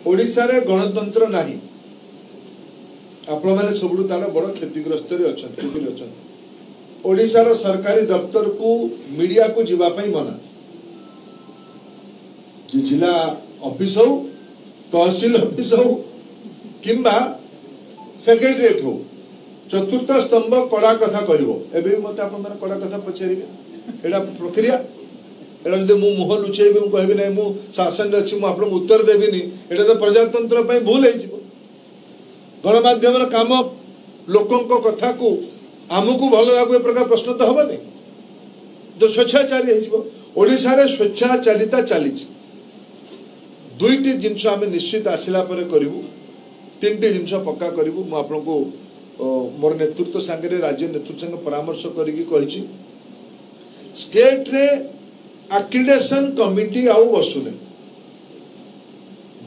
ओडिशा रे गणतंत्र नाही आपण माने सबुठु तार बड़ क्षतिग्रस्त अच्छा ओडिशा सरकारी दफ्तर को मीडिया को जीवाई मना जिला ऑफिस हो तहसील ऑफिस हो किंबा सेक्रेटरीएट हो चतुर्थ स्तंभ कड़ा कथा कहबो मत कड़ा कथा पचारे एटा प्रक्रिया एटा जब मु मुह लुचेबी कहबी ना मु शासन अच्छी मुझे उत्तर देवी एटा तो प्रजातंत्र भूल हो गणमाध्यम काम लोकों कथा को आमको भल लागू ए प्रकार प्रश्न तो हेनी जो स्वेच्छाचारी ओडिशा रे स्वेच्छाचारिता चली दुईटी जिनस आम निश्चित आसला करूँ तीन टी जिनस पक्का करूँ मुझे मोर नेतृत्व सांगे राज्य नेतृत्व संगे परामर्श करी स्टेट रे एक्रीडेशन कमिटी आउ बसुने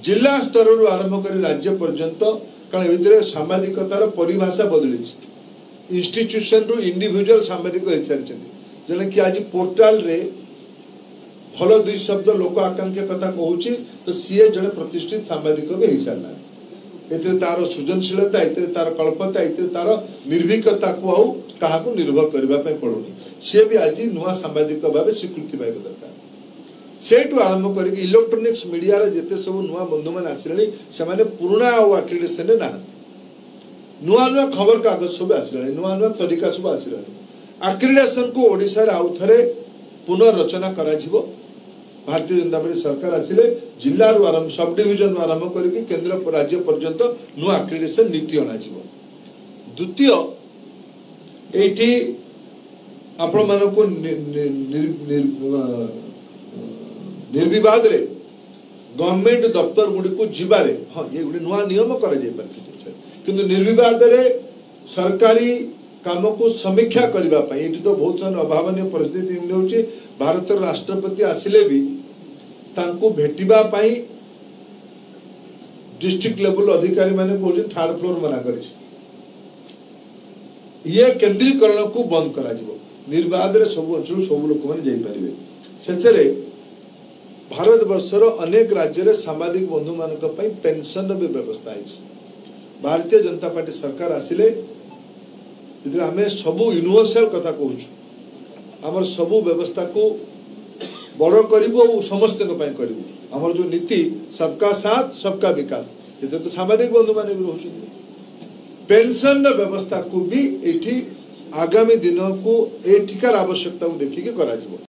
जिला स्तर रु आरंभ कर राज्य पर्यंत कारण ए सामाजिकतार परिभाषा बदली इंस्टीट्यूशन रु इंडिविजुअल सामाजिक हो सारी जने कि आज पोर्टाल रे भल दुई शब्द लोक आकांक्षा कथा कहूँ तो सीए जड़े प्रतिष्ठित सामाजिक भी हो सारा ए तार सृजनशीलता ए तार कल्पता ए तार निर्भीकता को आउ क्या निर्भर करने पड़ुनी सी भी आज नुआ सामाजिक भाव स्वीकृति पाइबा दरकार से आरंभ कर इलेक्ट्रोनिक्स मीडिया जिते सब नुआ बंधु मैंने आसिले से पुराणा आक्रेडिटेशन ना नुआ नुआ खबर कागज सब आसिले नुआ नुआ तरीका सब आसिले आक्रेडिटेशन को ओडिशा आउ थे पुनर्रचना करा भारतीय जनता पार्टी सरकार आसिले जिला आरंभ सब डिविजन आरंभ करके केंद्र राज्य पर्यंत नुआ आक्रेडिटेशन नीति अणा द्वितीय एठी आपण मानको निर्विवाद रे गवर्नमेंट दफ्तर गुडी को जिबारे हाँ ये गुडी नुआ नियम करा जाय पारे किंतु निर्विवाद रे सरकारी काम को समीक्षा करबा पई एठी तो बहुत अभावनीय परिस्थिति होउची भारत राष्ट्रपति आसिले भी तांको भेटिबा पई डिस्ट्रिक्ट लेवल अधिकारी माने कहउची थर्ड फ्लोर मना करिछि ये केंद्रीकरण को बंद करा जिवो निर्वाद रे सब अंचल सब लोक माने जाई परिबे सेचरे भारत वर्षर अनेक राज्य रे सामाजिक बंधु मानक पई पेंशन भी व्यवस्था है भारतीय जनता पार्टी सरकार आसिले आमे सबू यूनिवर्सल कथा कहूँ आमर सबू व्यवस्था को बड़ करूँ समस्त आमर जो नीति सबका साथ सबका विकास ये तो सामाजिक बंधु मान भी रोच पेंशन व्यवस्था को भी एठी आगामी दिन को एठिकार आवश्यकता को देखिए करा